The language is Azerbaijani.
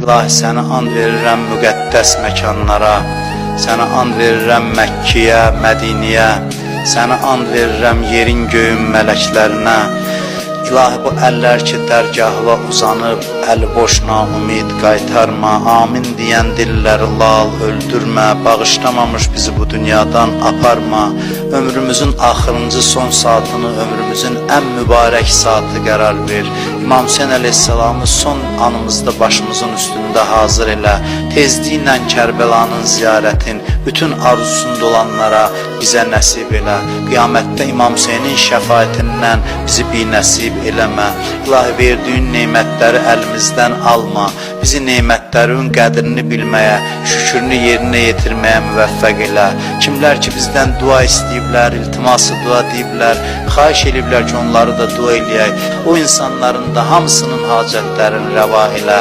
İlahi sənə and verirəm müqəddəs məkanlara, sənə and verirəm Məkkiyə, Mədiniyə, sənə and verirəm yerin göyün mələklərinə. İlahi bu əllər ki dərgahına uzanıb, əli boş naumid qaytarma, amin deyən dilləri lal öldürmə, bağışlamamış bizi bu dünyadan aparma, ömrümüzün axırıncı son saatını ömrümüzün ən mübarək saatı qərar ver. İmam Hüseyin əleyhissalamı son anımızda başımızın üstündə hazır elə, tezliklə Kərbəlanın ziyarətin bütün arzusunda olanlara bizə nəsib elə, qiyamətdə İmam Hüseynin şəfaətindən bizi binəsib eləmə. İlahi verdiyin neymətləri əlimizdən alma, bizi neymətlərin qədrini bilməyə, şükürünü yerinə yetirməyə müvəffəq elə. Kimlər ki bizdən dua istəyiblər, iltiması dua deyiblər, xahiş ediblər ki onları da dua eləyək. O insanların da hamısının hacətlərini rəva elə.